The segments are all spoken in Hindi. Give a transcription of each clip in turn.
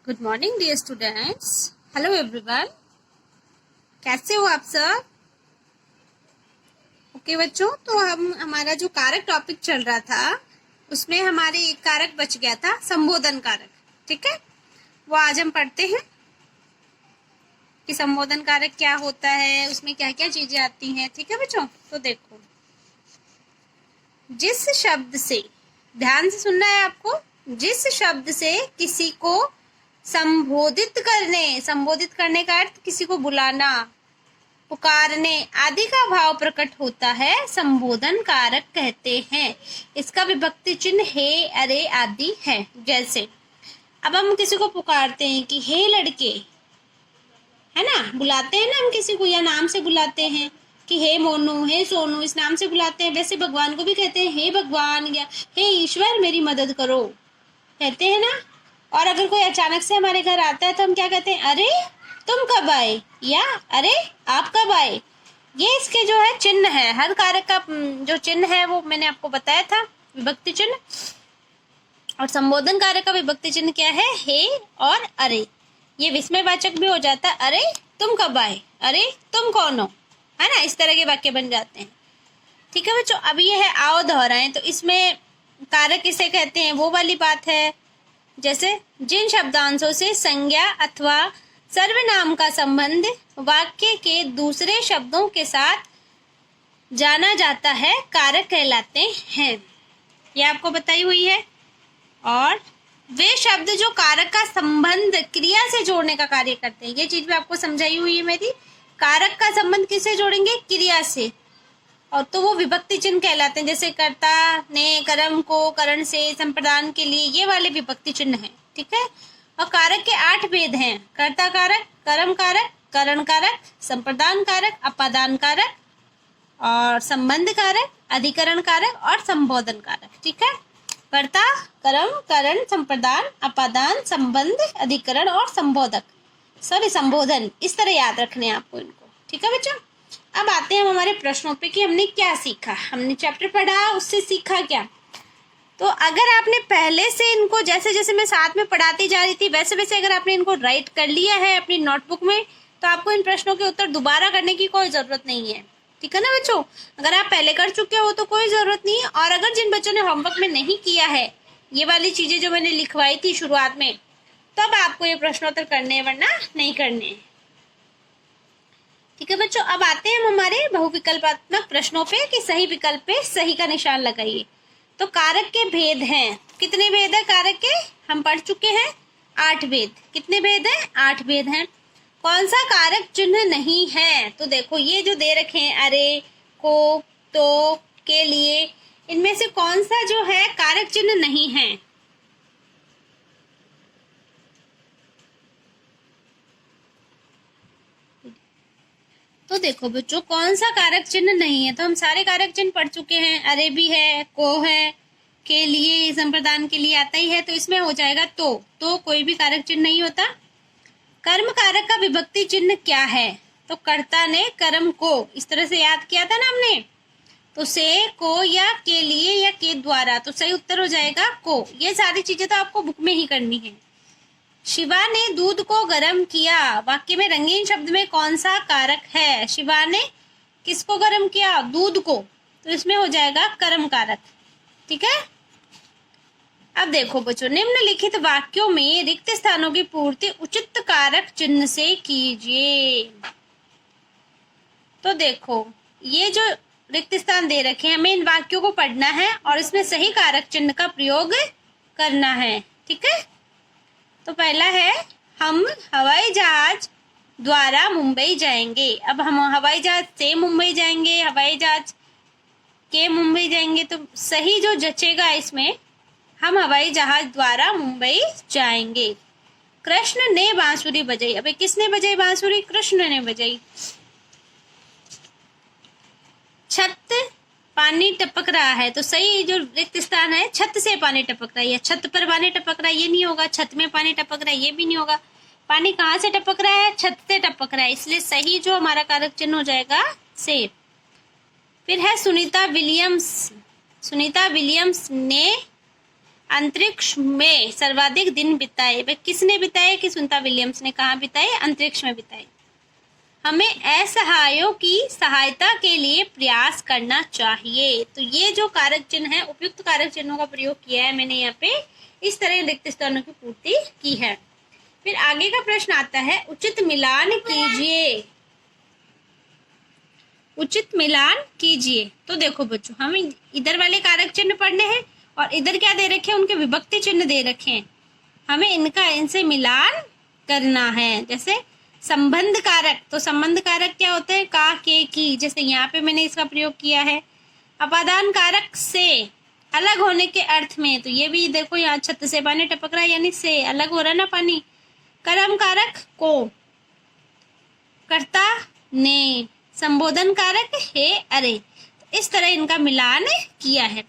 Good morning dear students. Hello everyone, कैसे हो आप सब? ओके बच्चों, तो हमारा जो कारक टॉपिक चल रहा था उसमें हमारे एक कारक बच गया था, संबोधन कारक। ठीक है, वो आज हम पढ़ते हैं कि संबोधन कारक क्या होता है, उसमें क्या क्या चीजें आती हैं। ठीक है बच्चों, तो देखो, जिस शब्द से, ध्यान से सुनना है आपको, जिस शब्द से किसी को संबोधित करने का अर्थ किसी को बुलाना, पुकारने आदि का भाव प्रकट होता है, संबोधन कारक कहते हैं। इसका विभक्ति चिन्ह हे, अरे आदि है। जैसे अब हम किसी को पुकारते हैं कि हे लड़के, है ना, बुलाते हैं ना हम किसी को, या नाम से बुलाते हैं कि हे मोनू, हे सोनू, इस नाम से बुलाते हैं। वैसे भगवान को भी कहते हैं हे भगवान, या हे ईश्वर मेरी मदद करो, कहते हैं ना। और अगर कोई अचानक से हमारे घर आता है तो हम क्या कहते हैं, अरे तुम कब आए, या अरे आप कब आए। ये इसके जो है चिन्ह है, हर कारक का जो चिन्ह है वो मैंने आपको बताया था, विभक्ति चिन्ह। और संबोधन कारक का विभक्ति चिन्ह क्या है, हे और अरे। ये विस्मयवाचक भी हो जाता है, अरे तुम कब आए, अरे तुम कौन हो, है ना, इस तरह के वाक्य बन जाते हैं। ठीक है बच्चों, अब ये है आओ दोहराएं, तो इसमें कारक किसे कहते हैं वो वाली बात है। जैसे जिन शब्दांशों से संज्ञा अथवा सर्वनाम का संबंध वाक्य के दूसरे शब्दों के साथ जाना जाता है, कारक कहलाते हैं। यह आपको बताई हुई है। और वे शब्द जो कारक का संबंध क्रिया से जोड़ने का कार्य करते हैं, ये चीज भी आपको समझाई हुई है मेरी। कारक का संबंध किससे जोड़ेंगे, क्रिया से, और तो वो विभक्ति चिन्ह कहलाते हैं। जैसे कर्ता ने, कर्म को, करण से, संप्रदान के लिए, ये वाले विभक्ति चिन्ह हैं। ठीक है, और कारक के 8 भेद हैं, कर्ता कारक, कर्म कारक, करण कारक, संप्रदान कारक, अपादान कारक, और संबंध कारक, अधिकरण कारक और संबोधन कारक। ठीक है, कर्ता, कर्म, करण, संप्रदान, अपादान, संबंध, अधिकरण और संबोधन, इस तरह याद रखने हैं आपको इनको। ठीक है बच्चों, अब आते हैं हम हमारे प्रश्नों पे कि हमने क्या सीखा। हमने चैप्टर पढ़ा, उससे सीखा क्या। तो अगर आपने पहले से इनको, जैसे जैसे मैं साथ में पढ़ाती जा रही थी, वैसे वैसे अगर आपने इनको राइट कर लिया है अपनी नोटबुक में, तो आपको इन प्रश्नों के उत्तर दोबारा करने की कोई जरूरत नहीं है। ठीक है ना बच्चों, अगर आप पहले कर चुके हो तो कोई जरूरत नहीं है। और अगर जिन बच्चों ने होमवर्क में नहीं किया है ये वाली चीजें जो मैंने लिखवाई थी शुरुआत में, तब आपको ये प्रश्नोत्तर करने हैं, वरना नहीं करने। ठीक है बच्चों, अब आते हैं हम हमारे बहुविकल्पात्मक प्रश्नों पे कि सही विकल्प पे सही का निशान लगाइए। तो कारक के भेद हैं, कितने भेद है कारक के, हम पढ़ चुके हैं 8 भेद। कितने भेद हैं, 8 भेद हैं। कौन सा कारक चिन्ह नहीं है, तो देखो ये जो दे रखे हैं, अरे, को, तो, के लिए, इनमें से कौन सा जो है कारक चिन्ह नहीं है। तो देखो बच्चों, कौन सा कारक चिन्ह नहीं है, तो हम सारे कारक चिन्ह पढ़ चुके हैं। अरे भी है, को है, के लिए, संप्रदान के लिए आता ही है, तो इसमें हो जाएगा तो कोई भी कारक चिन्ह नहीं होता। कर्म कारक का विभक्ति चिन्ह क्या है, तो कर्ता ने कर्म को, इस तरह से याद किया था ना हमने, तो से, को, या के लिए, या के द्वारा, तो सही उत्तर हो जाएगा को। ये सारी चीजें तो आपको बुक में ही करनी है। शिवा ने दूध को गर्म किया, वाक्य में रंगीन शब्द में कौन सा कारक है। शिवा ने किसको गर्म किया, दूध को, तो इसमें हो जाएगा कर्म कारक। ठीक है, अब देखो बच्चों, निम्नलिखित वाक्यों में रिक्त स्थानों की पूर्ति उचित कारक चिन्ह से कीजिए। तो देखो, ये जो रिक्त स्थान दे रखे हैं, हमें इन वाक्यों को पढ़ना है और इसमें सही कारक चिन्ह का प्रयोग करना है। ठीक है, तो पहला है, हम हवाई जहाज द्वारा मुंबई जाएंगे। अब हम हवाई जहाज से मुंबई जाएंगे, हवाई जहाज के मुंबई जाएंगे, तो सही जो जचेगा इसमें, हम हवाई जहाज द्वारा मुंबई जाएंगे। कृष्ण ने बांसुरी बजाई, अबे किसने बजाई बांसुरी, कृष्ण ने बजाई। छत पानी टपक रहा है, तो सही जो रिक्त स्थान है, छत से पानी टपक रहा है, या छत पर पानी टपक रहा है, ये नहीं होगा। छत में पानी टपक रहा है, ये भी नहीं होगा। पानी कहाँ से टपक रहा है, छत से टपक रहा है, इसलिए सही जो हमारा कारक चिन्ह हो जाएगा से। फिर है सुनीता विलियम्स ने अंतरिक्ष में सर्वाधिक दिन बिताए। वह किसने बिताए? कि सुनीता विलियम्स ने कहा बिताए? अंतरिक्ष में बिताए। हमें असहायों की सहायता के लिए प्रयास करना चाहिए। तो ये जो कारक चिन्ह है, उपयुक्त कारक चिन्हों का प्रयोग किया है मैंने यहाँ पे, इस तरह रिक्त स्थानों की पूर्ति की है। फिर आगे का प्रश्न आता है, उचित मिलान कीजिए। उचित मिलान कीजिए। तो देखो बच्चों, हमें इधर वाले कारक चिन्ह पढ़ने हैं और इधर क्या दे रखे हैं? उनके विभक्ति चिन्ह दे रखे हैं। हमें इनसे मिलान करना है। जैसे संबंध कारक, तो संबंध कारक क्या होते हैं? का, के, की, जैसे यहाँ पे मैंने इसका प्रयोग किया है। अपादान कारक से, अलग होने के अर्थ में, तो ये भी देखो यहाँ छत से पानी टपक रहा है, यानी से अलग हो रहा है ना पानी। कर्म कारक को, कर्ता ने, संबोधन कारक हे अरे। तो इस तरह इनका मिलान किया है।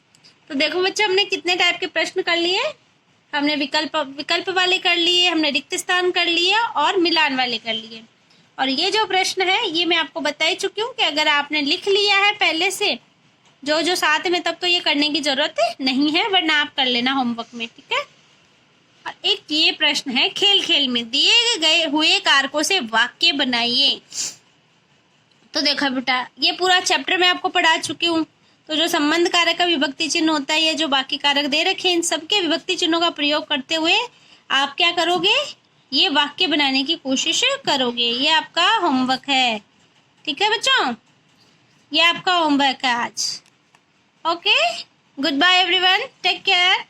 तो देखो बच्चों, हमने कितने टाइप के प्रश्न कर लिए? हमने विकल्प वाले कर लिए, हमने रिक्त स्थान कर लिए और मिलान वाले कर लिए। और ये जो प्रश्न है ये मैं आपको बता ही चुकी हूँ कि अगर आपने लिख लिया है पहले से जो साथ में, तब तो ये करने की जरूरत नहीं है, वरना आप कर लेना होमवर्क में, ठीक है। और एक ये प्रश्न है, खेल खेल में दिए गए हुए कारकों से वाक्य बनाइए। तो देखो बेटा, ये पूरा चैप्टर मैं आपको पढ़ा चुकी हूँ। तो जो संबंध कारक का विभक्ति चिन्ह होता है, ये जो बाकी कारक दे रखे हैं, इन सबके विभक्ति चिन्हों का प्रयोग करते हुए आप क्या करोगे? ये वाक्य बनाने की कोशिश करोगे। ये आपका होमवर्क है, ठीक है बच्चों? ये आपका होमवर्क है आज। Okay, good bye everyone, take care.